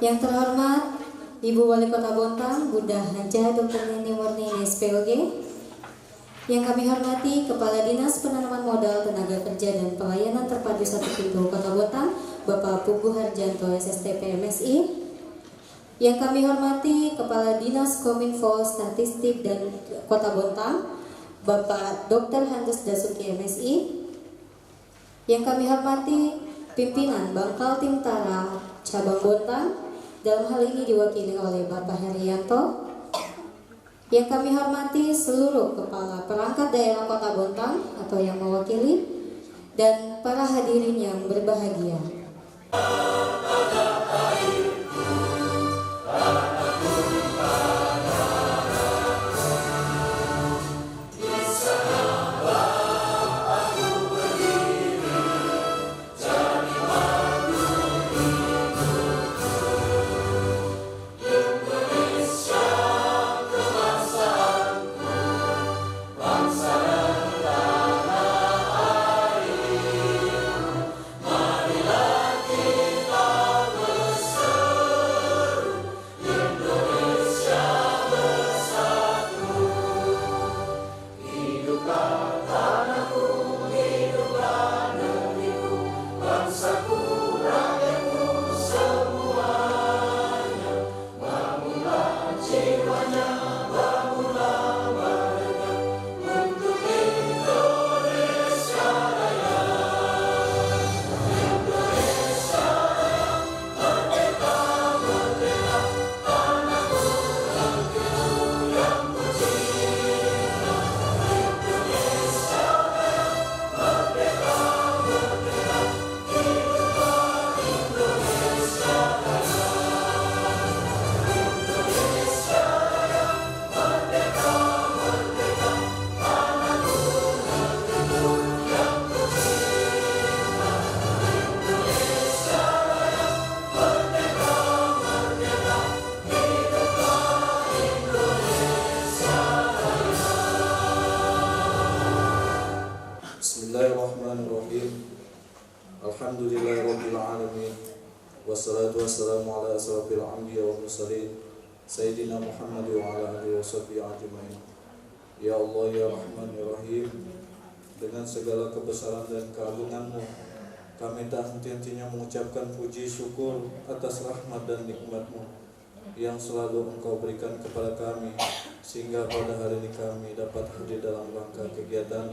Yang terhormat Ibu Wali Kota Bontang, Bunda Haja Dr. Nini Murni SPOG. Yang kami hormati Kepala Dinas Penanaman Modal Tenaga Kerja dan Pelayanan Terpadu 1 Pintu Kota Bontang, Bapak Pugu Harjanto SSTP MSI. Yang kami hormati Kepala Dinas Kominfo Statistik dan Kota Bontang, Bapak Dr. Handes Dasuki MSI. Yang kami hormati pimpinan Bangkal Timtara Cabang Bontang, dalam hal ini diwakili oleh Bapak Herianto. Yang kami hormati seluruh kepala perangkat daerah Kota Bontang atau yang mewakili, dan para hadirin yang berbahagia. Bismillahirrahmanirrahim. Alhamdulillahirabbil alamin. Wassalatu wassalamu ala asrofil anbiya wal mursalin Sayyidina Muhammad wa ala alihi washabihi ajmain. Ya Allah ya Rahman ya Rahim, dengan segala kebesaran dan keagungan-Mu, kami tak henti-hentinya mengucapkan puji syukur atas rahmat dan nikmat-Mu yang selalu Engkau berikan kepada kami, sehingga pada hari ini kami dapat hadir dalam rangka kegiatan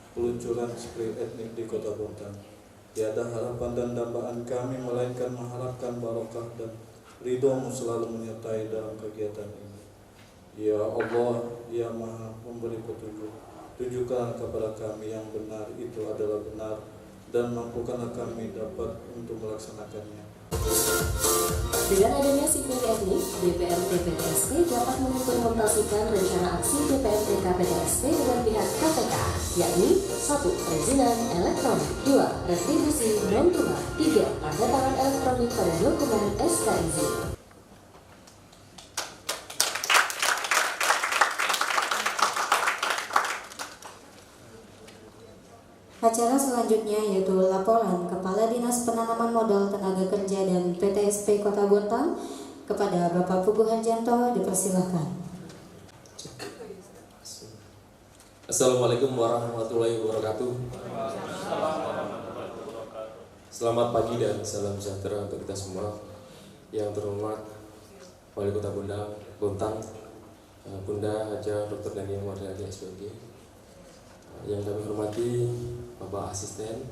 peluncuran spirit etnik di Kota Bontang. Tiada harapan dan dambaan kami melainkan mengharapkan barokah dan ridho-Mu selalu menyertai dalam kegiatan ini. Ya Allah, ya Maha Memberi petunjuk, tunjukkan kepada kami yang benar itu adalah benar, dan mampukanlah kami dapat untuk melaksanakannya. Dengan adanya sipil etnik, DPRD PTSP dapat mengimplementasikan rencana aksi DPRD KPTSP dengan pihak KPK, yakni 1. Perizinan elektronik, 2. Retribusi non-tunai, 3. Tanda tangan elektronik pada dokumen SK izin. Acara selanjutnya yaitu laporan Kepala Dinas Penanaman Modal Tenaga Kerja dan PTSP Kota Bontang kepada Bapak Pugu Harjanto, dipersilahkan. Assalamualaikum warahmatullahi wabarakatuh. Selamat pagi dan salam sejahtera untuk kita semua. Yang terhormat Wali Kota Bontang, Bunda Haja Dr. Nini Murni SPOG. Yang kami hormati Bapak Asisten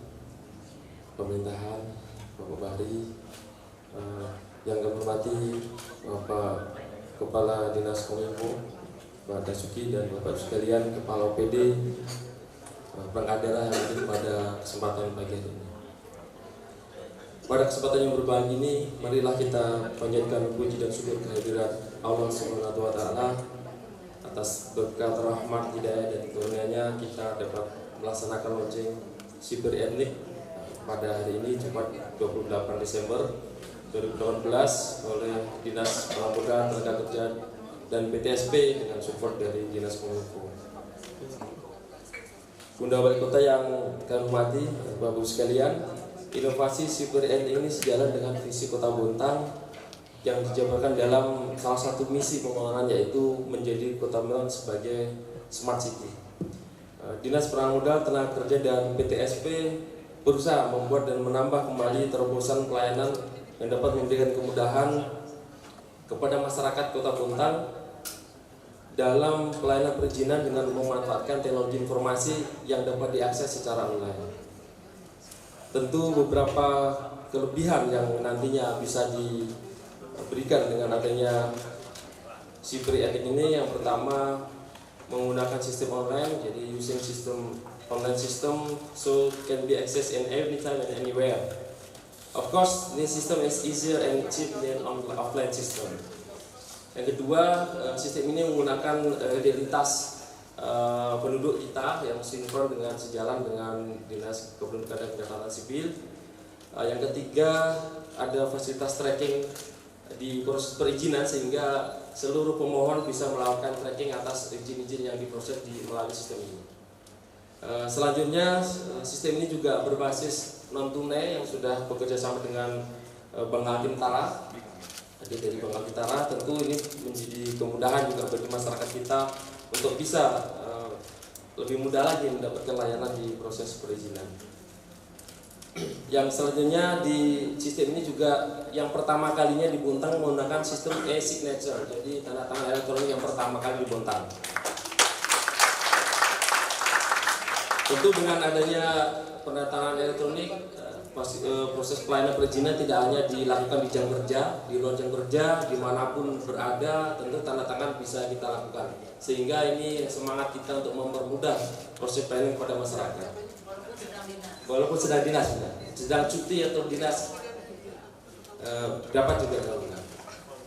Pemerintahan, Bapak Bahri, yang kami hormati Bapak Kepala Dinas Kominfo, Bapak Dasuki, dan Bapak sekalian Kepala OPD perangkat daerah yang hadir pada kesempatan pagi hari ini. Pada kesempatan yang berbahagia ini, marilah kita panjatkan puji dan syukur kehadirat Allah Subhanahu wa Ta'ala atas berkat rahmat hidayah dan karunia-Nya kita dapat melaksanakan launching siber etnik pada hari ini Jumat 28 Desember 2018 oleh Dinas Pemuda Tenaga Kerja dan PTSP dengan support dari Dinas Kominfo. Bunda Wali Kota yang kami hormati, Bapak Ibu sekalian, inovasi siber etnik ini sejalan dengan visi Kota Bontang yang dijabarkan dalam salah satu misi pembangunan, yaitu menjadi Kota Malang sebagai Smart City. Dinas Perangmuda, Tenaga Kerja dan PTSP berusaha membuat dan menambah kembali terobosan pelayanan yang dapat memberikan kemudahan kepada masyarakat Kota Bontang dalam pelayanan perizinan dengan memanfaatkan teknologi informasi yang dapat diakses secara online. Tentu beberapa kelebihan yang nantinya bisa diberikan dengan adanya si Pri-Etik ini, yang pertama menggunakan sistem online, jadi using system online system so can be accessed in any time and anywhere. Of course, this system is easier and cheap than offline system. Yang kedua, sistem ini menggunakan identitas penduduk kita yang sinkron dengan sejalan dengan Dinas Kependudukan dan Pencatatan Sipil. Yang ketiga, ada fasilitas tracking di proses perizinan sehingga seluruh pemohon bisa melakukan tracking atas izin-izin yang diproses melalui sistem ini. Selanjutnya, sistem ini juga berbasis non-tunai yang sudah bekerja sama dengan Bank Hakim Tara. Jadi dari Bank Hakim Tara, tentu ini menjadi kemudahan juga bagi masyarakat kita untuk bisa lebih mudah lagi mendapatkan layanan di proses perizinan. Yang selanjutnya, di sistem ini juga yang pertama kalinya di Bontang menggunakan sistem e-signature, jadi tanda tangan elektronik yang pertama kali di Bontang. Tentu dengan adanya pendatangan elektronik, proses pelayanan perizinan tidak hanya dilakukan di jam kerja, di luar jam kerja, dimanapun berada, tentu tanda tangan bisa kita lakukan. Sehingga ini semangat kita untuk mempermudah proses pelayanan kepada masyarakat. Walaupun sedang dinas, sedang cuti atau dinas, dapat juga dilakukan.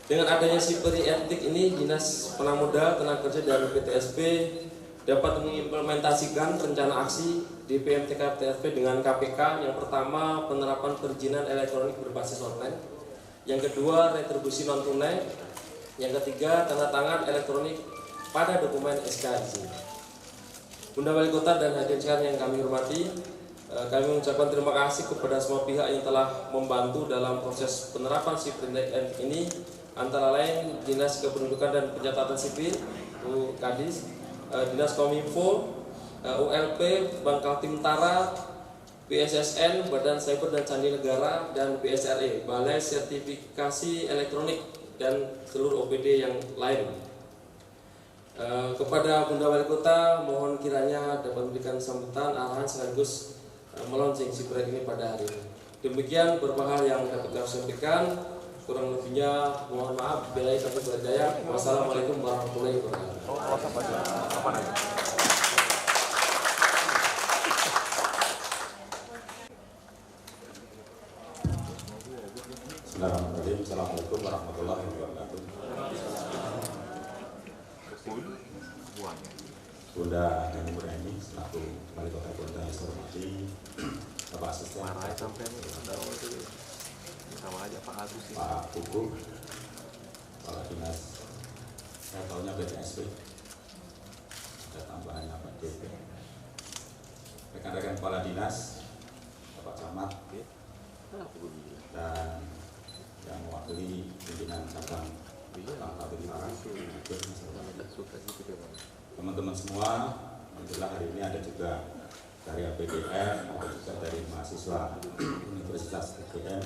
Dengan adanya si Pri-Etik ini, Dinas Perangmuda, Tenaga Kerja dan PTSP dapat mengimplementasikan rencana aksi di PMTK PTSP dengan KPK. Yang pertama, penerapan perizinan elektronik berbasis online. Yang kedua, retribusi non tunai. Yang ketiga, tanda tangan elektronik pada dokumen SK izin. Bunda Wali Kota dan hadirin sekalian yang kami hormati, kami mengucapkan terima kasih kepada semua pihak yang telah membantu dalam proses penerapan si Pri-Etik ini, antara lain Dinas Kependudukan dan Pencatatan Sipil, Kadis, Dinas Kominfo, ULP, Bank Hakim Tara, BSSN, Badan Cyber dan Sandi Negara, dan BSRE, Balai Sertifikasi Elektronik, dan seluruh OPD yang lain. Kepada Bunda Wali Kota, mohon kiranya dapat memberikan sambutan, arahan sekaligus meluncing si proyek ini pada hari ini. Demikian beberapa hal yang dapat kami sampaikan. Kurang lebihnya mohon maaf. Bila kami berdaya. Wassalamualaikum warahmatullahi wabarakatuh. Bismillahirrahmanirrahim. Assalamualaikum warahmatullahi wabarakatuh. Bunda Dani Murni selaku Wali Kota Bontang yang saya hormati, Bapak Asisten, Pak Kuku, Kepala Dinas, saya tahunya PTSP, ada tambahannya Pak DP, rekan-rekan Kepala Dinas, Bapak Camat, dan yang mewakili pimpinan cabang Bank Hakim Tara, teman-teman semua. Alhamdulillah hari ini ada juga dari APDR, ada juga dari mahasiswa Universitas UGM.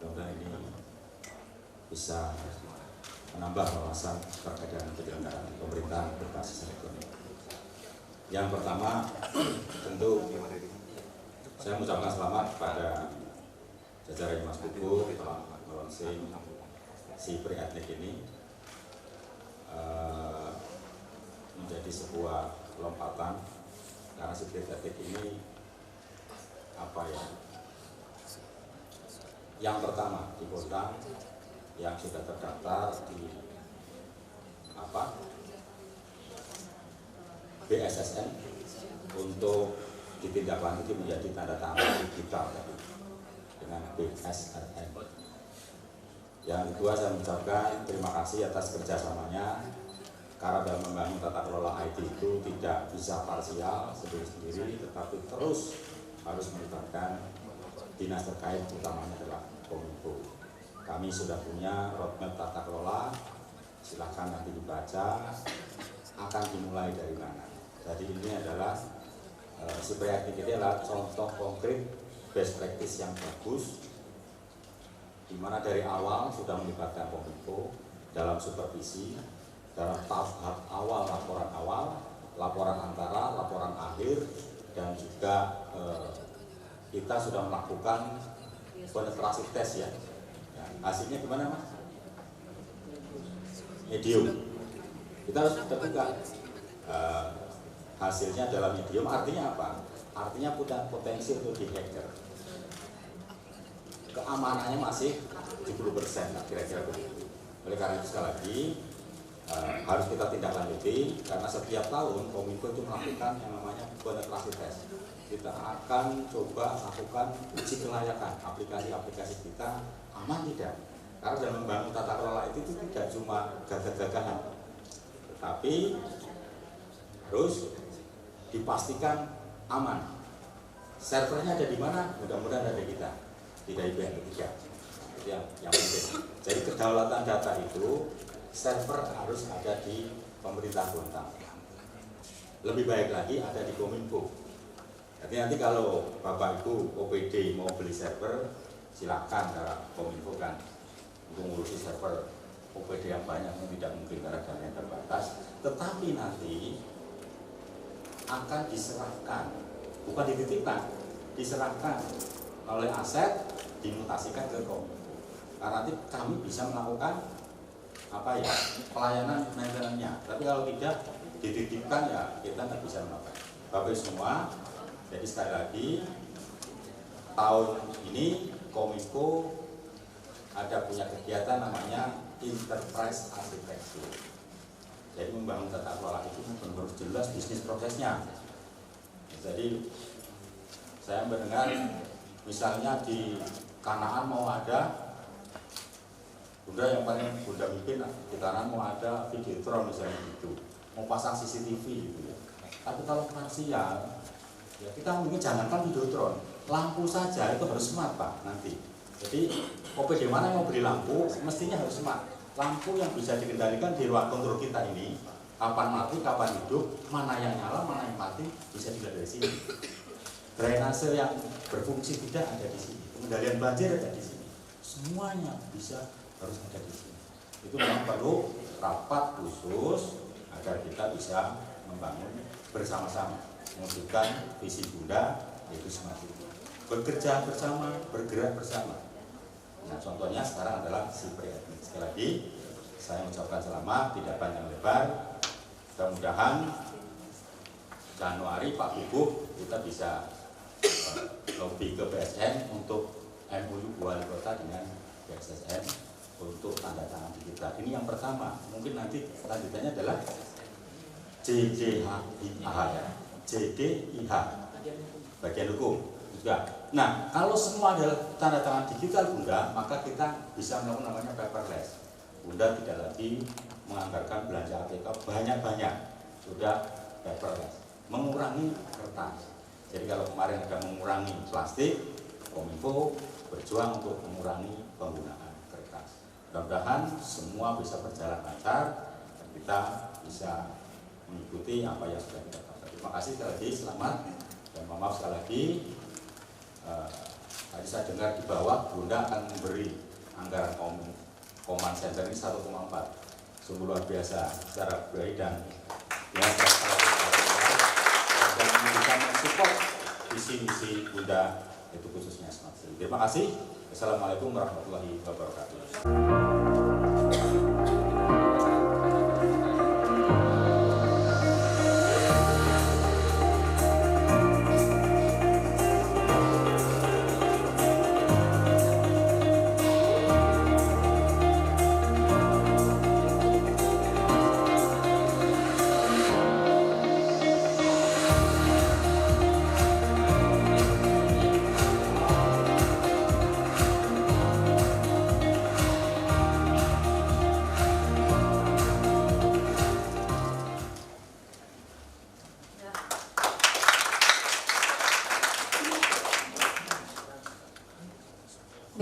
Mudah-mudahan ini bisa menambah wawasan terkait dengan penyelenggaraan pemerintahan berbasis elektronik. Yang pertama, tentu saya mengucapkan selamat kepada jajaran Mas Kuku telah melaunching si Pri-Etik ini. Menjadi sebuah lompatan, karena si Pri-Etik ini yang pertama di Bontang yang sudah terdaftar di BSSN untuk ditindaklanjuti menjadi tanda tangan digital dengan BSRN. Yang kedua, saya mengucapkan terima kasih atas kerjasamanya, karena dalam membangun tata kelola IT itu tidak bisa parsial sendiri-sendiri, tetapi terus harus melibatkan dinas terkait, utamanya adalah Kominfo. kami sudah punya roadmap tata kelola, silahkan nanti dibaca akan dimulai dari mana. Jadi ini adalah Sipriatik ini adalah contoh konkret best practice yang bagus, di mana dari awal sudah melibatkan Kominfo dalam supervisi, dalam tahap awal, laporan antara, laporan akhir, dan juga kita sudah melakukan penetrasi tes ya. Hasilnya gimana Mas? Medium. Kita harus terbuka. Hasilnya dalam medium artinya apa? Artinya punya potensi untuk dihacker. Keamanannya masih 70% lah kira-kira begitu. Oleh karena itu sekali lagi harus kita tindak lanjuti, karena setiap tahun Kominfo itu melakukan yang namanya penetrasi tes. Kita akan coba lakukan uji kelayakan aplikasi-aplikasi kita aman tidak. Karena dalam membangun tata kelola itu tidak cuma gagah-gagahan, tetapi harus dipastikan aman. Servernya ada di mana? Mudah-mudahan ada kita, tidak pihak ketiga. Itu yang penting. Jadi kedaulatan data itu server harus ada di pemerintah Bontang. Lebih baik lagi ada di Kominfo. Jadi nanti kalau Bapak Ibu OPD mau beli server, silakan karena Kominfo kan untuk ngurusi server OPD yang banyak tidak mungkin karena dananya terbatas. Tetapi nanti akan diserahkan, bukan dititipkan, diserahkan oleh aset dimutasikan ke Kominfo. Karena nanti kami bisa melakukan pelayanan maintenance-nya. Tapi kalau tidak dititipkan ya kita nggak bisa melakukan. Bapak semua, jadi sekali lagi tahun ini Kominfo ada punya kegiatan namanya Enterprise Architecture. Jadi membangun tata kelola itu benar-benar jelas bisnis prosesnya. Jadi saya mendengar misalnya di Kanaan mau ada Bunda yang paling Bunda mimpin di Kanaan mau ada Videotron misalnya gitu, mau pasang CCTV gitu ya. Tapi kalau komersial ya kita mungkin jangankan Videotron, lampu saja itu harus smart Pak nanti. Jadi OPD mana yang mau beli lampu mestinya harus smart. Lampu yang bisa dikendalikan di ruang kontrol kita ini, kapan mati, kapan hidup, mana yang nyala, mana yang mati, bisa dilihat dari sini. Drainase yang berfungsi tidak ada di sini, pengendalian banjir ada di sini, semuanya bisa harus ada di sini. Itu memang perlu rapat khusus agar kita bisa membangun bersama-sama, mewujudkan visi Bunda yaitu smart city. Bekerja bersama, bergerak bersama. Nah contohnya sekarang adalah Sipriatik. Sekali lagi saya mengucapkan selamat, tidak panjang lebar. Mudah-mudahan Januari Pak Bubuh kita bisa lobby ke BSN untuk MOU Wali Kota dengan BSSN untuk tanda tangan digital. Ini yang pertama. Mungkin nanti lanjutannya adalah JDIH ya. JDIH bagian hukum juga. Nah, kalau semua adalah tanda tangan digital Bunda, maka kita bisa melakukan namanya paperless. Bunda tidak lagi menganggarkan belanja ATK banyak-banyak, sudah paperless, mengurangi kertas. Jadi kalau kemarin ada mengurangi plastik, Kominfo berjuang untuk mengurangi penggunaan kertas. Mudah-mudahan semua bisa berjalan lancar dan kita bisa mengikuti apa yang sudah kita lakukan. Terima kasih sekali lagi, selamat dan maaf sekali lagi. Tadi saya dengar di bawah Bunda akan memberi anggaran command center ini 1,4, sungguh luar biasa secara pribadi dan bisa mensupport visi-visi Bunda itu khususnya smart city. Terima kasih. Assalamualaikum warahmatullahi wabarakatuh.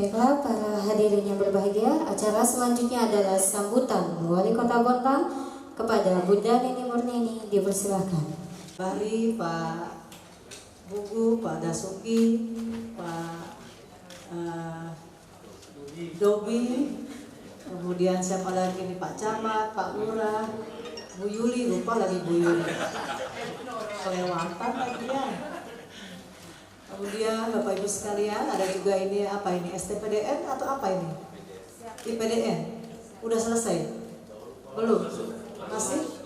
Baiklah para hadirin yang berbahagia, acara selanjutnya adalah sambutan Wali Kota Bontang kepada Bunda Neni Murnini, dipersilakan. Mari Pak Bugu, Pak Dasuki, Pak Dobi, kemudian siapa lagi nih, Pak Camat, Pak Lurah, Bu Yuli, lupa lagi Bu Yuli, kelewatan lagi ya. Kemudian Bapak Ibu sekalian, ada juga ini apa ini, STPDN atau apa ini? IPDN, udah selesai? Belum? Masih?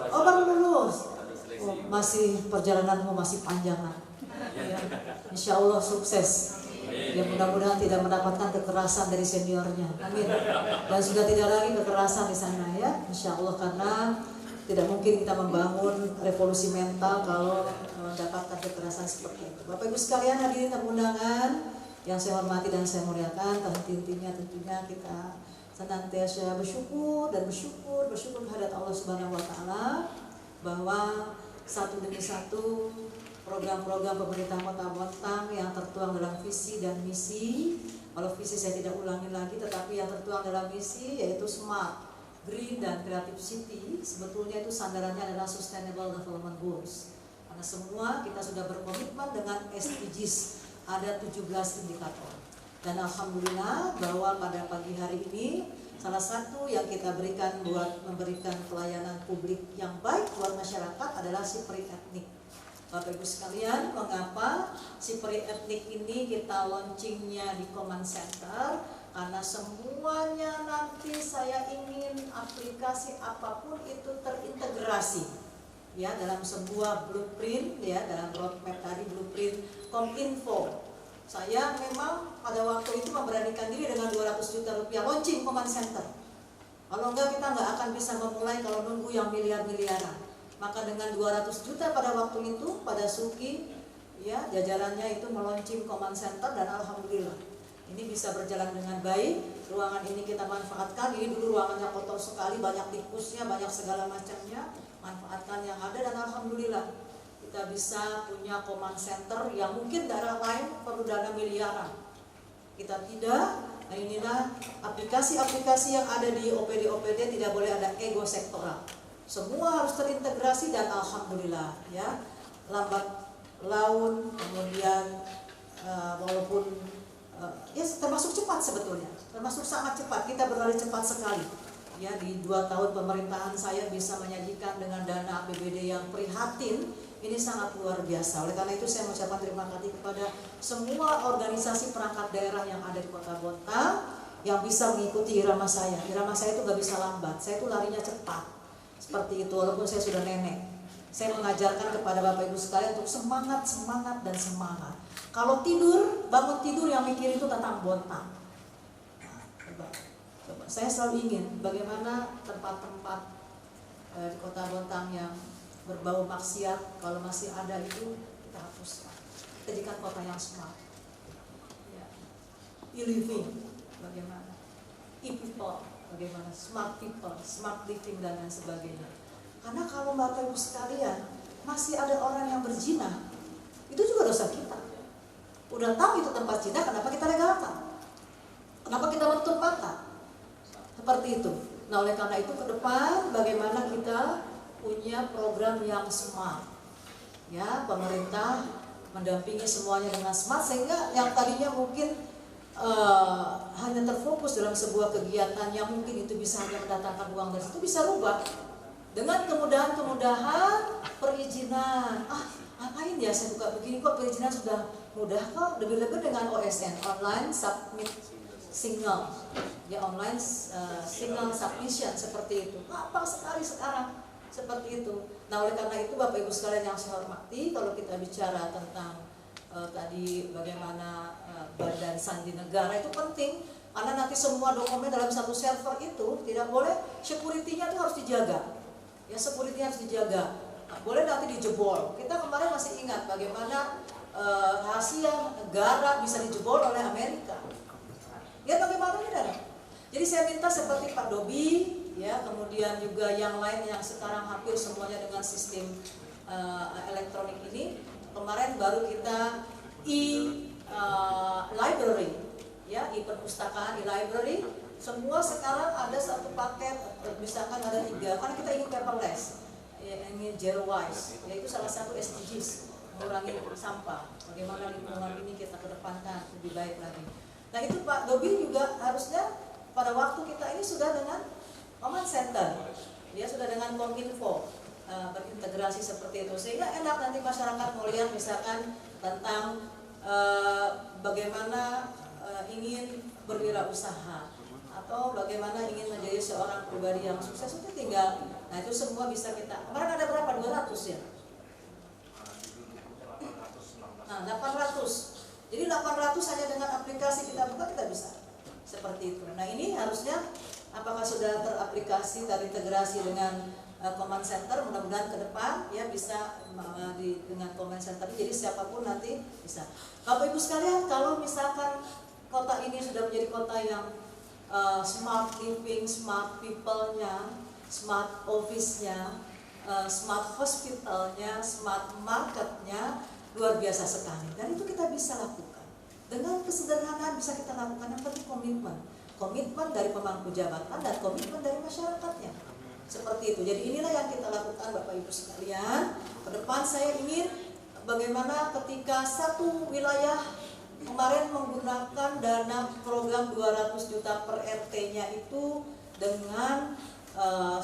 Oh baru lulus? Oh, masih perjalananmu masih panjang lah. Ya. Insya Allah sukses. Ya mudah-mudahan tidak mendapatkan kekerasan dari seniornya. Amin. Dan sudah tidak lagi kekerasan di sana ya. Insya Allah, karena tidak mungkin kita membangun revolusi mental kalau mendapatkan kekerasan seperti itu. Bapak Ibu sekalian, hadirin tamu undangan yang saya hormati dan saya muliakan, intinya tentunya kita senantiasa bersyukur kehadirat Allah Subhanahu wa taala bahwa satu demi satu program-program pemerintah Kota Bontang yang tertuang dalam visi dan misi. Kalau visi saya tidak ulangi lagi, tetapi yang tertuang dalam misi yaitu Smart, Green, dan Creative City, sebetulnya itu sandarannya adalah Sustainable Development Goals. Karena semua kita sudah berkomitmen dengan SDGs, ada 17 indikator. Dan alhamdulillah bahwa pada pagi hari ini salah satu yang kita berikan buat memberikan pelayanan publik yang baik buat masyarakat adalah SIPRI etnik. Bapak Ibu sekalian, mengapa SIPRI etnik ini kita launchingnya di Command Center? Karena semuanya nanti saya ingin aplikasi apapun itu terintegrasi ya dalam sebuah blueprint ya, dalam roadmap tadi blueprint Kominfo. Saya memang pada waktu itu memberanikan diri dengan 200 juta rupiah launching Command Center. Kalau enggak kita nggak akan bisa memulai kalau nunggu yang miliar-miliaran. Maka dengan 200 juta pada waktu itu, pada Suki ya jajarannya itu meluncing Command Center, dan alhamdulillah ini bisa berjalan dengan baik. Ruangan ini kita manfaatkan. Ini dulu ruangannya kotor sekali, banyak tikusnya, banyak segala macamnya. Manfaatkan yang ada, dan alhamdulillah kita bisa punya Command Center yang mungkin daerah lain perlu dana miliaran. Kita tidak. Nah inilah aplikasi-aplikasi yang ada di OPD-OPD, tidak boleh ada ego sektoral. Semua harus terintegrasi, dan alhamdulillah ya, lambat laun, kemudian walaupun ya termasuk cepat sebetulnya, termasuk sangat cepat, kita berlari cepat sekali ya. Di 2 tahun pemerintahan saya bisa menyajikan dengan dana APBD yang prihatin, ini sangat luar biasa. Oleh karena itu saya mengucapkan terima kasih kepada semua organisasi perangkat daerah yang ada di Kota Bontang yang bisa mengikuti irama saya. Irama saya itu gak bisa lambat, saya itu larinya cepat seperti itu, walaupun saya sudah nenek. Saya mengajarkan kepada Bapak Ibu sekalian untuk semangat, semangat, dan semangat. Kalau tidur, bangun tidur yang mikir itu tentang Bontang. Nah, coba. Saya selalu ingin bagaimana tempat-tempat di Kota Bontang yang berbau maksiat, kalau masih ada itu kita hapuskan. Kita jadikan kota yang smart. Ya. E-living, bagaimana? E-people, bagaimana? Smart people, smart living, dan lain sebagainya. Karena kalau Bapak Ibu sekalian masih ada orang yang berzina, itu juga dosa kita. Udah tahu itu tempat zina, kenapa kita legalkan? Kenapa kita menutup mata? Seperti itu. Nah oleh karena itu ke depan bagaimana kita punya program yang smart. Ya, pemerintah mendampingi semuanya dengan smart, sehingga yang tadinya mungkin hanya terfokus dalam sebuah kegiatan yang mungkin itu bisa hanya mendatangkan uang dari situ, bisa rubah dengan kemudahan-kemudahan perizinan. Ngapain ya saya buka begini, kok perizinan sudah mudah kok, lebih-lebih dengan OSN, online submit signal ya, online signal submission, seperti itu. Gampang sekali sekarang seperti itu. Nah oleh karena itu Bapak Ibu sekalian yang saya hormati, kalau kita bicara tentang tadi bagaimana badan sandi negara itu penting, karena nanti semua dokumen dalam satu server itu tidak boleh, security-nya itu harus dijaga ya, security-nya harus dijaga, nah, boleh nanti dijebol. Kita kemarin masih ingat bagaimana rahasia negara bisa dijebol oleh Amerika. Ya bagaimana ini. Jadi saya minta seperti Pak Dobi ya, kemudian juga yang lain yang sekarang hampir semuanya dengan sistem elektronik ini. Kemarin baru kita library ya, e-perpustakaan, e-library, semua sekarang ada satu paket, misalkan ada 3, karena kita ingin paperless, ya, ingin zero waste, yaitu salah satu SDGs, mengurangi sampah, bagaimana lingkungan ini kita kedepankan lebih baik lagi. Nah itu Pak Dobi juga harusnya pada waktu kita ini sudah dengan command center, ya sudah dengan Kominfo, berintegrasi seperti itu, sehingga enak nanti masyarakat melihat misalkan tentang bagaimana ingin berwirausaha atau bagaimana ingin menjadi seorang pribadi yang sukses, itu tinggal, nah itu semua bisa kita, kemarin ada berapa? 200 ya? Nah 800, jadi 800 hanya dengan aplikasi kita buka kita bisa seperti itu. Nah ini harusnya apakah sudah teraplikasi, terintegrasi dengan command center, mudah-mudahan ke depan ya bisa dengan command center, jadi siapapun nanti bisa. Bapak Ibu sekalian, kalau misalkan kota ini sudah menjadi kota yang smart living, smart people-nya, smart office-nya, smart hospital-nya, smart market-nya, luar biasa sekali. Dan itu kita bisa lakukan. Dengan kesederhanaan bisa kita lakukan, yang penting komitmen. Komitmen dari pemangku jabatan dan komitmen dari masyarakatnya. Seperti itu. Jadi inilah yang kita lakukan Bapak Ibu sekalian. Ke depan saya ingin bagaimana ketika satu wilayah kemarin menggunakan dana program 200 juta per RT-nya itu dengan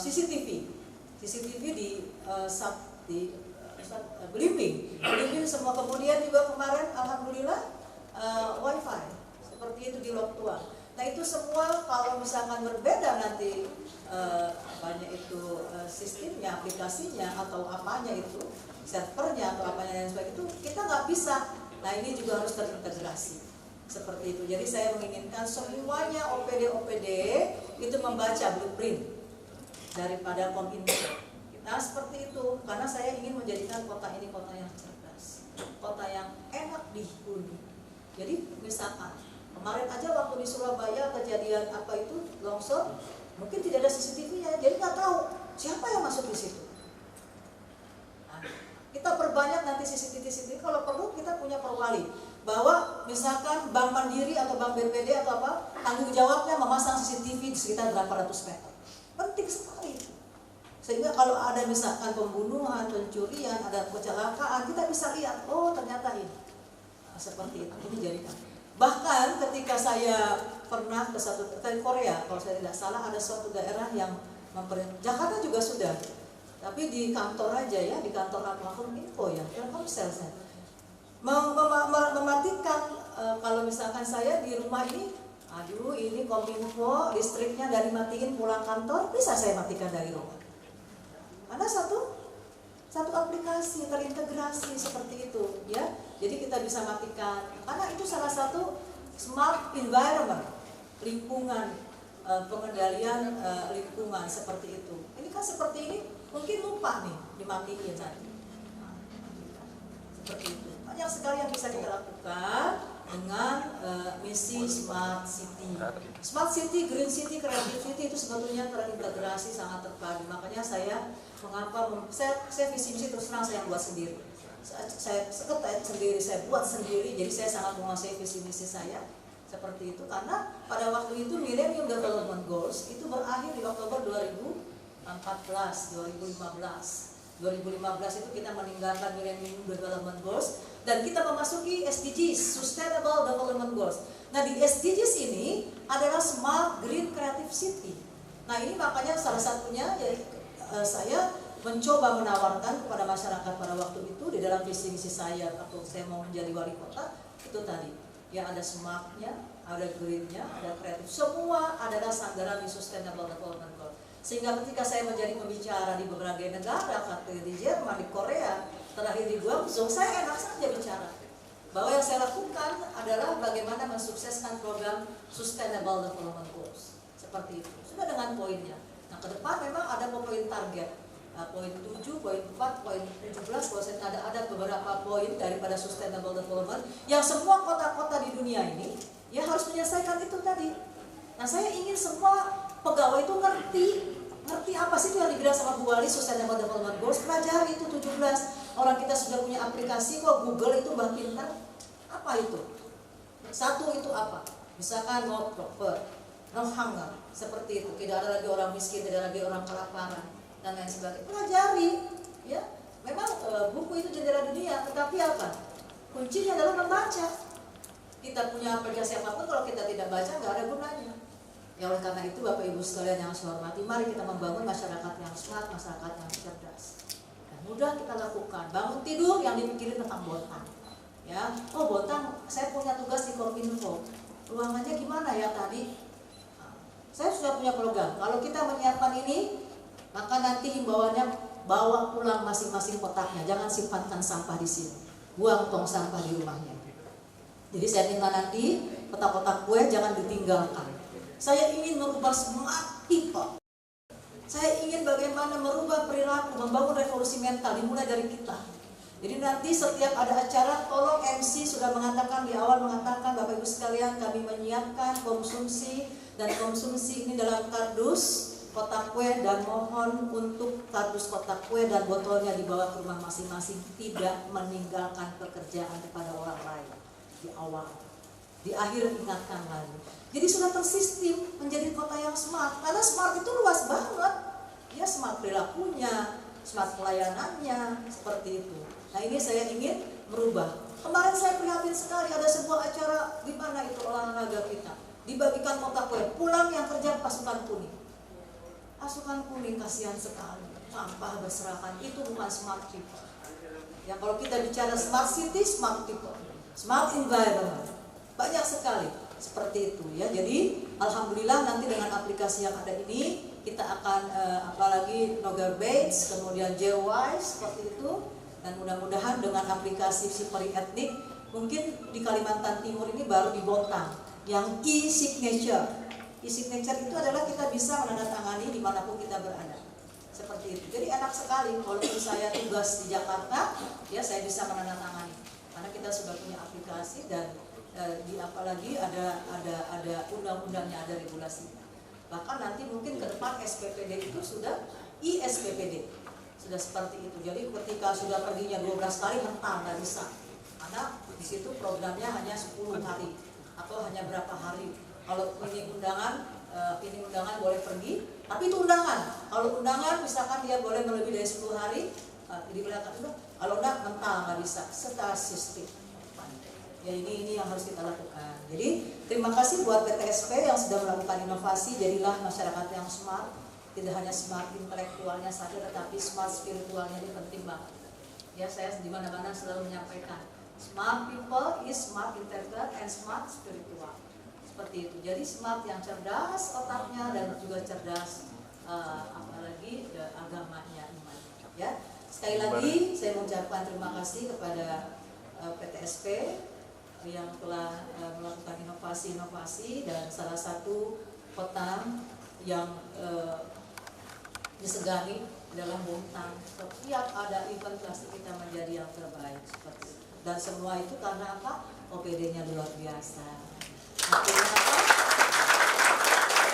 CCTV di Belimbing semua, kemudian juga kemarin alhamdulillah wifi seperti itu di Lok Tua. Nah itu semua kalau misalkan berbeda nanti banyak itu sistemnya, aplikasinya atau apanya itu, servernya atau apanya dan sebagainya, itu kita nggak bisa. Nah ini juga harus terintegrasi seperti itu. Jadi saya menginginkan semuanya OPD itu membaca blueprint daripada Kominfo. Nah seperti itu, karena saya ingin menjadikan kota ini kota yang cerdas, kota yang enak dihuni. Jadi misalkan kemarin aja waktu di Surabaya kejadian apa itu longsor, mungkin tidak ada CCTV-nya, jadi nggak tahu siapa yang masuk di situ. Nah, kita perbanyak nanti CCTV, kalau perlu kita punya perwali, bahwa misalkan Bank Mandiri atau Bank BPD atau apa, tanggung jawabnya memasang CCTV di sekitar berapa ratus meter. Penting sekali. Sehingga kalau ada misalkan pembunuhan, pencurian, ada kecelakaan, kita bisa lihat, oh ternyata ini. Nah, seperti itu, ini jadikan. Bahkan ketika saya pernah ke Korea, kalau saya tidak salah, ada suatu daerah yang Jakarta juga sudah, tapi di kantor aja ya, di kantor Kominfo ya, Telkomsel saya mematikan kalau misalkan saya di rumah ini, aduh ini Kominfo listriknya dari matiin pulang kantor, bisa saya matikan dari rumah. Ada satu aplikasi terintegrasi seperti itu ya. Jadi kita bisa matikan, karena itu salah satu smart environment, lingkungan, pengendalian lingkungan seperti itu. Ini kan seperti ini mungkin lupa nih dimatiin nanti. Nah, seperti itu. Banyak sekali yang bisa kita lakukan dengan misi Smart City. Smart City, Green City, Creative City itu sebetulnya terintegrasi, sangat terpadu. Makanya saya visi misi terus terang saya buat sendiri. Saya seketat sendiri, saya buat sendiri. Jadi saya sangat menguasai visi misi saya seperti itu, karena pada waktu itu Millennium Development Goals itu berakhir di Oktober 2015 itu kita meninggalkan Millennium Development Goals dan kita memasuki SDGs, Sustainable Development Goals. Nah di SDGs ini adalah Smart Green Creative City. Nah ini makanya salah satunya saya mencoba menawarkan kepada masyarakat pada waktu itu di dalam visi misi saya atau saya mau menjadi wali kota itu tadi ya, ada smartnya, ada greennya, ada kreatif, semua adalah sandaran di Sustainable Development Goals. Sehingga ketika saya menjadi pembicara di berbagai negara, seperti di Jerman, di Korea, terakhir di Guangzhou, saya enak saja bicara bahwa yang saya lakukan adalah bagaimana mensukseskan program Sustainable Development Goals seperti itu, sudah dengan poinnya. Nah ke depan memang ada poin target. Poin 7, poin 4, poin 17, ada beberapa poin daripada Sustainable Development yang semua kota-kota di dunia ini ya harus menyelesaikan itu tadi. Nah saya ingin semua pegawai itu ngerti apa sih itu yang dibilang sama Bu Wali Sustainable Development Goals, pelajari itu 17. Orang kita sudah punya aplikasi kok, Google itu Mbak Pintar, apa itu? Satu itu apa? Misalkan no proper, no hunger, seperti itu. Tidak ada lagi orang miskin, tidak ada lagi orang kelaparan dan lain sebagainya. Pelajari, ya. Memang buku itu jendela dunia, tetapi apa? Kuncinya adalah membaca. Kita punya aplikasi apapun, kalau kita tidak baca nggak ada gunanya. Ya oleh karena itu Bapak Ibu sekalian yang saya hormati, mari kita membangun masyarakat yang smart, masyarakat yang cerdas. Dan mudah kita lakukan. Bangun tidur yang dipikirin tentang Bontang. Ya, oh Bontang, saya punya tugas di Kominfo. Ruangannya gimana ya tadi? Nah, saya sudah punya program. Kalau kita menyiapkan ini, maka nanti himbauannya bawa pulang masing-masing kotaknya. Jangan simpankan sampah di sini. Buang tong sampah di rumahnya. Jadi saya minta nanti kotak-kotak kue jangan ditinggalkan. Saya ingin merubah smart people. Saya ingin bagaimana merubah perilaku, membangun revolusi mental dimulai dari kita. Jadi nanti setiap ada acara, tolong MC sudah mengatakan di awal mengatakan Bapak Ibu sekalian kami menyiapkan konsumsi dan konsumsi ini dalam kardus kotak kue dan mohon untuk kardus kotak kue dan botolnya dibawa ke rumah masing-masing, tidak meninggalkan pekerjaan kepada orang lain di awal. Di akhir ingatkan lagi. Jadi sudah tersistem menjadi kota yang smart. Karena smart itu luas banget. Ya smart perilakunya, smart pelayanannya, seperti itu. Nah ini saya ingin merubah. Kemarin saya prihatin sekali ada sebuah acara di mana itu olahraga kita. Dibagikan kotak kue, pulang yang kerja pasukan kuning. Pasukan kuning kasihan sekali. Sampah berserakan, itu bukan smart people. Ya kalau kita bicara smart city, smart people. Smart environment. Banyak sekali seperti itu ya. Jadi alhamdulillah nanti dengan aplikasi yang ada ini kita akan apalagi no garbage, kemudian zero waste seperti itu, dan mudah-mudahan dengan aplikasi Siperi Etnik mungkin di Kalimantan Timur ini baru di Bontang yang e-signature. E-signature itu adalah kita bisa menandatangani dimanapun kita berada. Seperti itu. Jadi enak sekali walaupun saya tugas di Jakarta, ya saya bisa menandatangani karena kita sudah punya aplikasi dan di apalagi ada undang-undangnya, ada regulasinya. Bahkan nanti mungkin ke depan SPPD itu sudah e-SPPD. Sudah seperti itu. Jadi ketika sudah perginya 12 kali mental nggak bisa. Karena di situ programnya hanya 10 hari atau hanya berapa hari. Kalau ini undangan boleh pergi, tapi itu undangan. Kalau undangan misalkan dia boleh melebihi dari 10 hari, diberlakukan itu. Kalau enggak mental nggak bisa. Secara sistem. Ya ini yang harus kita lakukan. Jadi terima kasih buat PTSP yang sudah melakukan inovasi. Jadilah masyarakat yang smart. Tidak hanya smart intelektualnya saja, tetapi smart spiritualnya ini penting banget. Ya saya di mana-mana selalu menyampaikan smart people is smart intellectual and smart spiritual. Seperti itu. Jadi smart yang cerdas otaknya dan juga cerdas apalagi agamanya, imannya. Ya sekali lagi saya mengucapkan terima kasih kepada PTSP yang telah melakukan inovasi-inovasi dan salah satu kota yang disegani dalam Bontang. Setiap ada event pasti kita menjadi yang terbaik seperti itu. Dan semua itu karena apa? OPD-nya luar biasa. Artinya apa?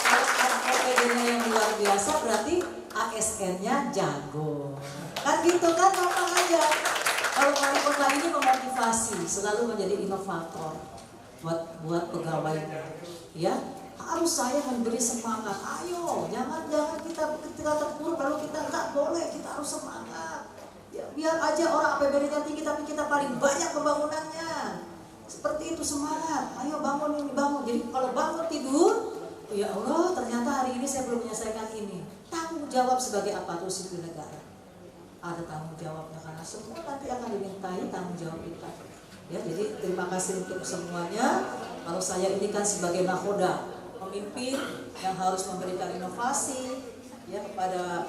Kalau OPD-nya yang luar biasa berarti ASN-nya jago. Kan gitu kan, gampang aja. Kalau wali kota ini memotivasi, selalu menjadi inovator buat pegawainya, ya harus saya memberi semangat. Ayo, jangan kita terpuruk lalu kita nggak boleh, kita harus semangat. Ya, biar aja orang APBD-nya tinggi tapi kita paling banyak pembangunannya. Seperti itu semangat. Ayo bangun ini bangun. Jadi kalau bangun tidur, ya Allah ternyata hari ini saya belum menyelesaikan ini. Tanggung jawab sebagai apa tuh sipil negara? Ada tanggung jawabnya karena semua nanti akan dimintai tanggung jawab kita. Ya, jadi terima kasih untuk semuanya. Kalau saya ini kan sebagai nahoda, pemimpin yang harus memberikan inovasi ya kepada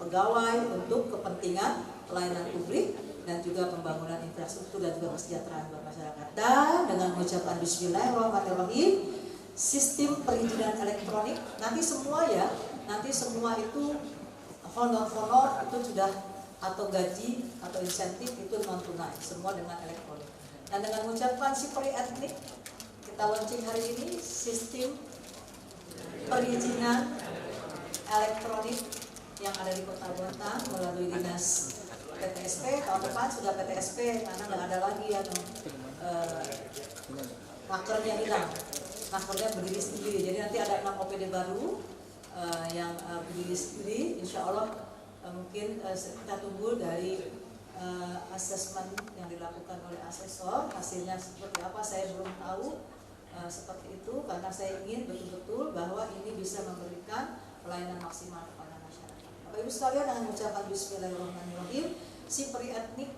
pegawai untuk kepentingan pelayanan publik dan juga pembangunan infrastruktur dan juga kesejahteraan masyarakat. Dan dengan mengucapkan Bismillahirrahmanirrahim, sistem perizinan elektronik nanti semua itu honor itu sudah atau gaji atau insentif itu non tunai, semua dengan elektronik. Dan dengan mengucapkan Siperi Etnik, kita launching hari ini sistem perizinan elektronik yang ada di Kota Bontang melalui dinas PTSP. Tahun depan sudah PTSP karena nggak ada lagi rakernya hilang. nakernya berdiri sendiri. Jadi nanti ada 6 OPD baru yang berdiri sendiri. Insya Allah mungkin kita tunggu dari asesmen yang dilakukan oleh asesor, hasilnya seperti apa saya belum tahu. Seperti itu karena saya ingin betul-betul bahwa ini bisa memberikan pelayanan maksimal kepada masyarakat. Bapak Ibu sekalian, dengan mengucapkan Bismillahirrahmanirrahim, SIPRI Etnik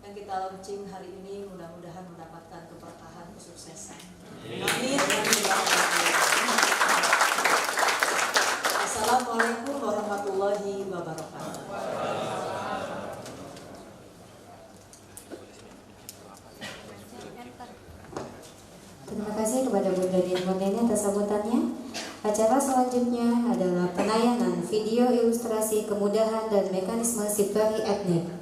yang kita launching hari ini mudah-mudahan mendapatkan keberkahan kesuksesan. Amin. Assalamualaikum warahmatullahi wabarakatuh. Terima kasih kepada Bunda Dian Murnini atas sambutannya. Acara selanjutnya adalah penayangan video ilustrasi kemudahan dan mekanisme SIPRI Etnik.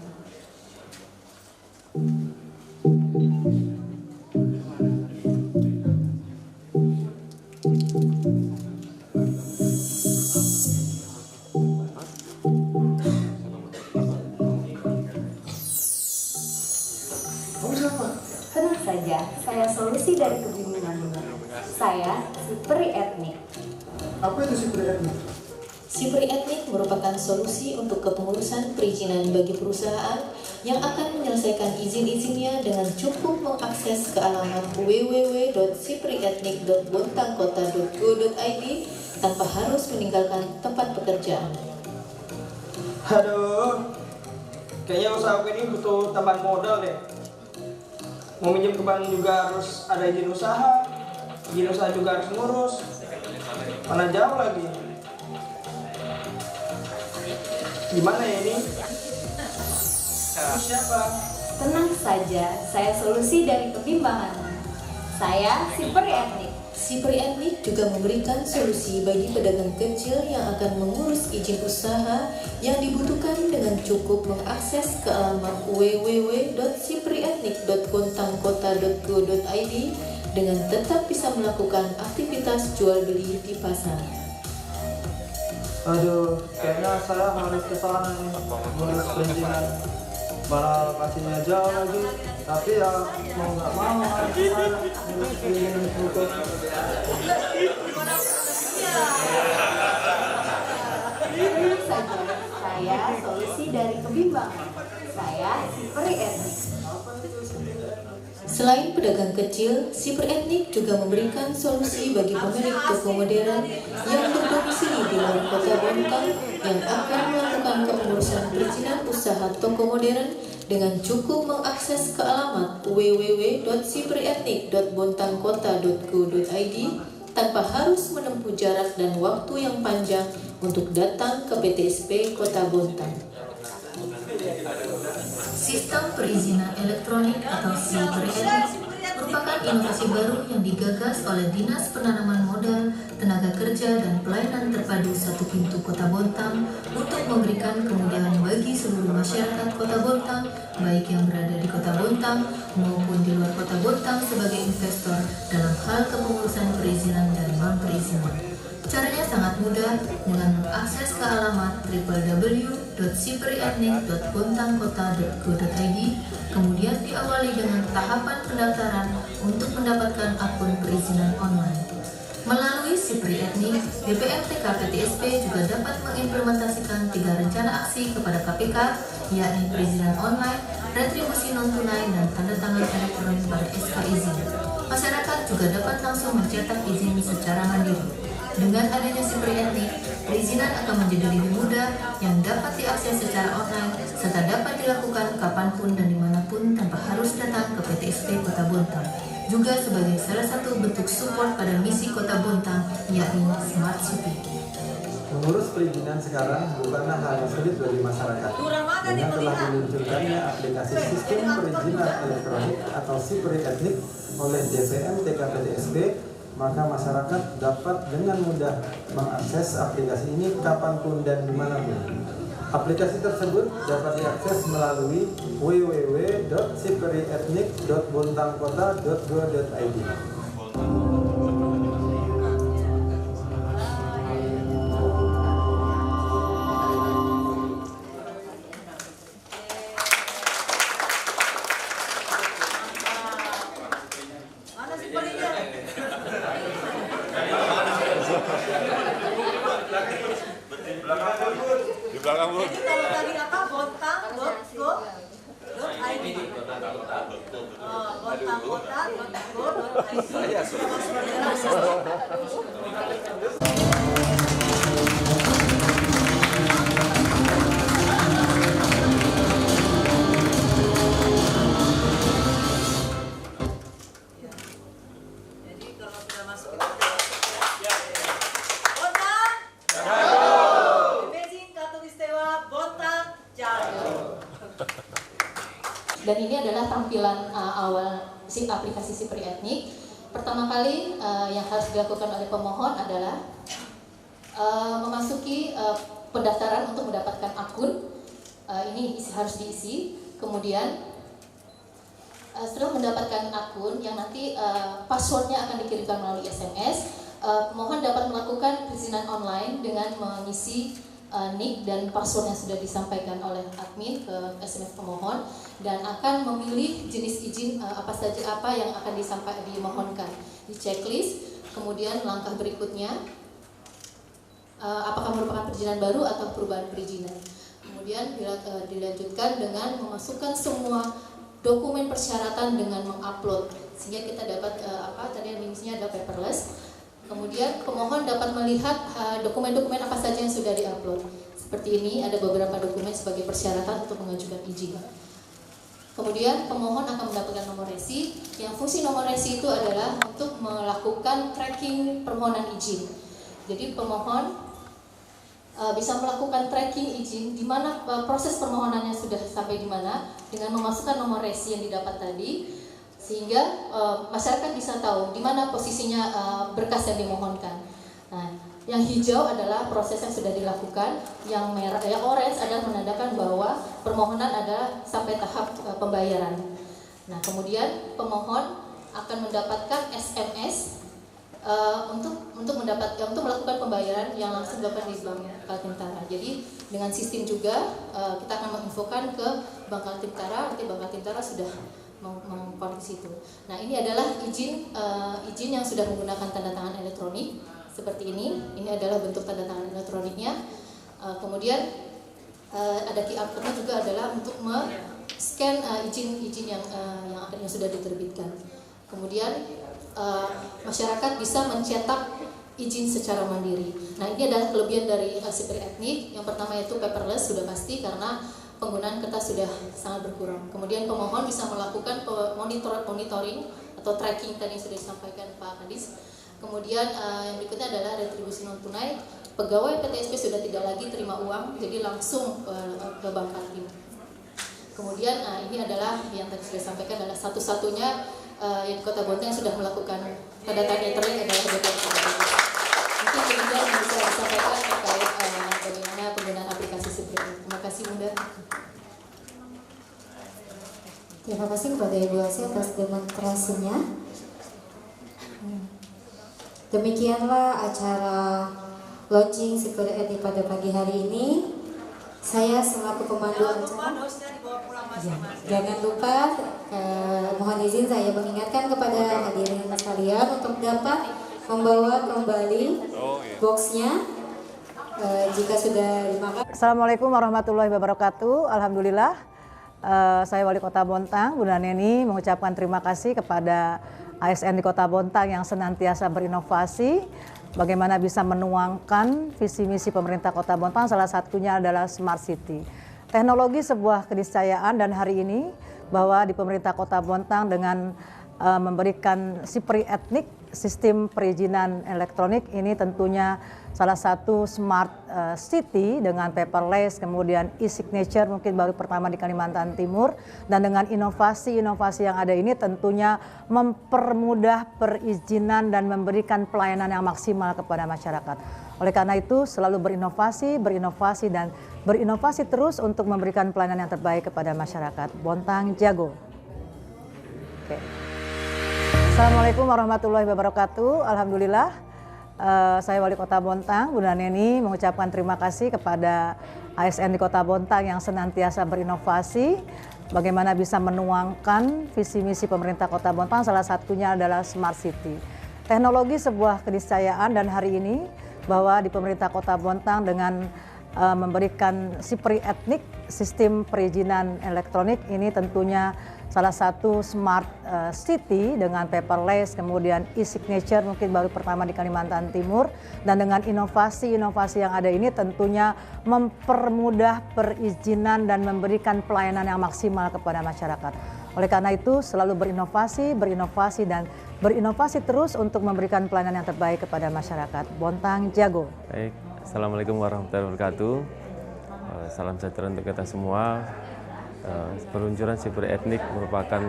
Tenang saja, saya solusi dari kebingungan. Saya SIPRI Etnik. Apa itu SIPRI Etnik? SIPRI Etnik merupakan solusi untuk kepengurusan perizinan bagi perusahaan yang akan menyelesaikan izin-izinnya dengan cukup mengakses ke alamat www.siprietnik.bontangkota.go.id tanpa harus meninggalkan tempat pekerjaan. Aduh, kayaknya usaha aku ini butuh tambahan modal deh. Mau minjem ke bank juga harus ada izin usaha juga harus ngurus. Mana jauh lagi. Gimana ya ini? Siapa? Tenang saja, saya solusi dari kebimbangan. Saya SIPRI Etnik. SIPRI Etnik juga memberikan solusi bagi pedagang kecil yang akan mengurus izin usaha yang dibutuhkan dengan cukup mengakses ke alamat www.siprietnik.bontangkota.go.id dengan tetap bisa melakukan aktivitas jual beli di pasar. Aduh, kayaknya saya harus ke sana nih, ngurus perizinan. Malah lokasinya jauh lagi, tapi ya mau nggak mau harus ke sana ngurus perizinan itu. Tenang saja, saya solusi dari kebimbangan. Saya SIPRI Etnik. Selain pedagang kecil, SIPRI Etnik juga memberikan solusi bagi pemilik toko modern yang berdomisili di luar kota Bontang yang akan melakukan kepengurusan perizinan usaha toko modern dengan cukup mengakses ke alamat www.siprietnik.bontangkota.go.id tanpa harus menempuh jarak dan waktu yang panjang untuk datang ke PTSP Kota Bontang. Sistem perizinan elektronik atau SIPRI Etnik merupakan inovasi baru yang digagas oleh Dinas Penanaman Modal, Tenaga Kerja dan Pelayanan Terpadu Satu Pintu Kota Bontang untuk memberikan kemudahan bagi seluruh masyarakat Kota Bontang, baik yang berada di Kota Bontang maupun di luar Kota Bontang sebagai investor dalam hal kepengurusan perizinan dan non-perizinan. Caranya sangat mudah dengan mengakses ke alamat www.siprietnik.bontangkota.go.id, kemudian diawali dengan tahapan pendaftaran untuk mendapatkan akun perizinan online. Melalui SIPRI Etnik, BPMTK PTSP juga dapat mengimplementasikan 3 rencana aksi kepada KPK, yakni perizinan online, retribusi non-tunai, dan tanda tangan elektronik pada SK izin. Masyarakat juga dapat langsung mencetak izin secara mandiri. Dengan adanya SIPRI Etnik, perizinan akan menjadi lebih mudah yang dapat diakses secara online serta dapat dilakukan kapanpun dan dimanapun tanpa harus datang ke PTSP Kota Bontang. Juga sebagai salah satu bentuk support pada misi Kota Bontang, yakni Smart City. Mengurus perizinan sekarang bukanlah hal yang sulit bagi masyarakat. Dengan telah diluncurkannya aplikasi Sistem Perizinan Elektronik atau SIPRI Etnik oleh DPMTK PTSP, maka masyarakat dapat dengan mudah mengakses aplikasi ini kapanpun dan dimanapun. Aplikasi tersebut dapat diakses melalui www.siprietnik.bontangkota.go.id. Mana sih palingnya? Jadi kalau sudah masuk kita Bontang Beijing Katulistiwa Bontang Jago. Dan ini adalah tampilan awal si aplikasi Sipri Etnik. Pertama kali yang harus dilakukan oleh pemohon adalah memasuki pendaftaran untuk mendapatkan akun. Ini harus diisi. Kemudian setelah mendapatkan akun yang nanti passwordnya akan dikirimkan melalui SMS, pemohon dapat melakukan perizinan online dengan mengisi nick dan password yang sudah disampaikan oleh admin ke SMS pemohon, dan akan memilih jenis izin apa yang akan dimohonkan di checklist. Kemudian langkah berikutnya apakah merupakan perizinan baru atau perubahan perizinan. Kemudian dilanjutkan dengan memasukkan semua dokumen persyaratan dengan mengupload, sehingga kita dapat tadi yang isinya ada paperless. Kemudian pemohon dapat melihat dokumen-dokumen apa saja yang sudah diupload. Seperti ini, ada beberapa dokumen sebagai persyaratan untuk mengajukan izin. Kemudian pemohon akan mendapatkan nomor resi, yang fungsi nomor resi itu adalah untuk melakukan tracking permohonan izin. Jadi pemohon bisa melakukan tracking izin di mana proses permohonannya sudah sampai di mana dengan memasukkan nomor resi yang didapat tadi, sehingga masyarakat bisa tahu di mana posisinya berkas yang dimohonkan. Nah, yang hijau adalah proses yang sudah dilakukan, yang merah, yang orange adalah menandakan bahwa permohonan adalah sampai tahap pembayaran. Nah, kemudian pemohon akan mendapatkan SMS untuk melakukan pembayaran yang langsung dilakukan di Bank Kaltentara. Jadi dengan sistem juga kita akan menginfokan ke Bank Kaltentara, nanti Bank Kaltentara sudah mengkonfirmasi situ. Nah, ini adalah izin yang sudah menggunakan tanda tangan elektronik seperti ini. Ini adalah bentuk tanda tangan elektroniknya. Kemudian ada QR code-nya juga adalah untuk scan izin-izin yang sudah diterbitkan. Kemudian masyarakat bisa mencetak izin secara mandiri. Nah, ini adalah kelebihan dari Sipri Etnik. Yang pertama itu paperless, sudah pasti karena penggunaan kertas sudah sangat berkurang. Kemudian pemohon bisa melakukan monitoring atau tracking tadi yang sudah disampaikan Pak Kadis. Kemudian yang berikutnya adalah retribusi non tunai. Pegawai PTSP sudah tidak lagi terima uang, jadi langsung ke Bank Kaltim. Kemudian ini adalah yang tadi sudah disampaikan adalah satu-satunya yang Kota Bontang yang sudah melakukan tanda tangan elektronik adalah BPM. Mungkin demikian yang bisa disampaikan terkait bagaimana penggunaan aplikasi Sipri. Terima kasih Bunda. Terima kasih kepada Ibu Asih atas demonstrasinya. Demikianlah acara launching Sipri Etnik pada pagi hari ini. Saya selaku pemandu acara. Jangan lupa, mohon izin saya mengingatkan kepada hadirin sekalian untuk dapat membawa kembali boxnya jika sudah dimakan. Assalamualaikum warahmatullahi wabarakatuh. Alhamdulillah, saya Wali Kota Bontang, Bunda Neni, mengucapkan terima kasih kepada ASN di Kota Bontang yang senantiasa berinovasi. Bagaimana bisa menuangkan visi misi pemerintah Kota Bontang, salah satunya adalah Smart City. Teknologi sebuah keniscayaan, dan hari ini bahwa di pemerintah Kota Bontang dengan memberikan Sipri Etnik, sistem perizinan elektronik, ini tentunya salah satu smart city dengan paperless, kemudian e-signature mungkin baru pertama di Kalimantan Timur, dan dengan inovasi-inovasi yang ada ini tentunya mempermudah perizinan dan memberikan pelayanan yang maksimal kepada masyarakat. Oleh karena itu selalu berinovasi dan berinovasi terus untuk memberikan pelayanan yang terbaik kepada masyarakat. Bontang jago. Oke. Assalamualaikum warahmatullahi wabarakatuh. Alhamdulillah, saya Wali Kota Bontang, Bunda Neni, mengucapkan terima kasih kepada ASN di Kota Bontang yang senantiasa berinovasi. Bagaimana bisa menuangkan visi misi pemerintah Kota Bontang, salah satunya adalah Smart City. Teknologi sebuah keniscayaan, dan hari ini bahwa di pemerintah Kota Bontang dengan memberikan Sipri Etnik, sistem perizinan elektronik, ini tentunya salah satu smart city dengan paperless, kemudian e-signature mungkin baru pertama di Kalimantan Timur, dan dengan inovasi-inovasi yang ada ini tentunya mempermudah perizinan dan memberikan pelayanan yang maksimal kepada masyarakat. Oleh karena itu selalu berinovasi dan berinovasi terus untuk memberikan pelayanan yang terbaik kepada masyarakat. Bontang jago. Baik, Assalamualaikum warahmatullahi wabarakatuh. Salam sejahtera untuk kita semua. Peluncuran siber etnik merupakan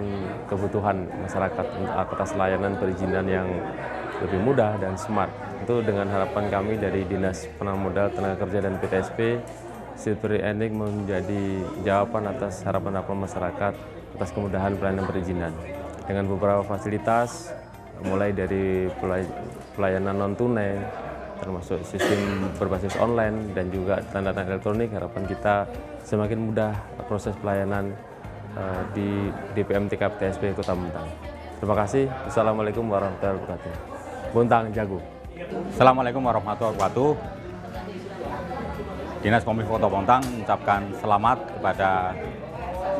kebutuhan masyarakat atas layanan perizinan yang lebih mudah dan smart. Itu dengan harapan kami dari Dinas Penanaman Modal Tenaga Kerja dan PTSP, siber etnik menjadi jawaban atas harapan-harapan masyarakat atas kemudahan pelayanan perizinan. Dengan beberapa fasilitas, mulai dari pelayanan non-tunai, termasuk sistem berbasis online dan juga tanda-tanda elektronik, harapan kita semakin mudah proses pelayanan di DPM-TK PTSP Kota Bontang. Terima kasih. Assalamualaikum warahmatullahi wabarakatuh. Bontang jago. Assalamualaikum warahmatullahi wabarakatuh. Dinas Kominfo Kota Bontang mengucapkan selamat kepada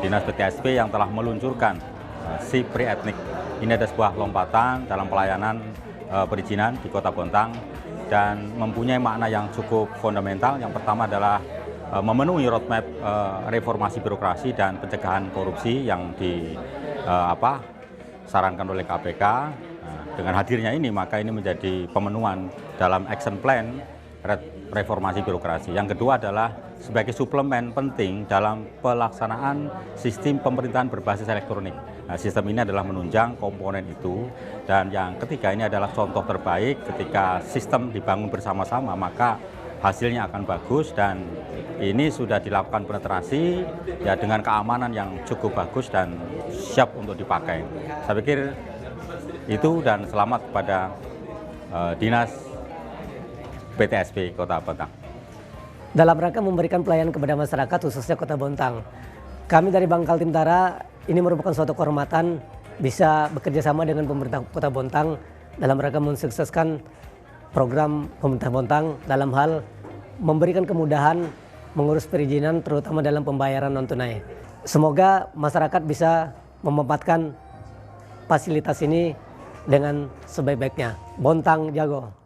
Dinas PTSP yang telah meluncurkan SIPRI Etnik. Ini ada sebuah lompatan dalam pelayanan perizinan di Kota Bontang dan mempunyai makna yang cukup fundamental. Yang pertama adalah memenuhi roadmap reformasi birokrasi dan pencegahan korupsi yang disarankan oleh KPK. Dengan hadirnya ini, maka ini menjadi pemenuhan dalam action plan reformasi birokrasi. Yang kedua adalah sebagai suplemen penting dalam pelaksanaan sistem pemerintahan berbasis elektronik. Nah, sistem ini adalah menunjang komponen itu. Dan yang ketiga, ini adalah contoh terbaik ketika sistem dibangun bersama-sama, maka hasilnya akan bagus, dan ini sudah dilakukan penetrasi ya dengan keamanan yang cukup bagus dan siap untuk dipakai. Saya pikir itu, dan selamat kepada Dinas PTSP Kota Bontang. Dalam rangka memberikan pelayanan kepada masyarakat khususnya Kota Bontang, kami dari Bangkal Timtara ini merupakan suatu kehormatan bisa bekerja sama dengan pemerintah Kota Bontang dalam rangka mensukseskan program pemerintah Bontang dalam hal memberikan kemudahan mengurus perizinan terutama dalam pembayaran non tunai. Semoga masyarakat bisa memanfaatkan fasilitas ini dengan sebaik-baiknya. Bontang jago.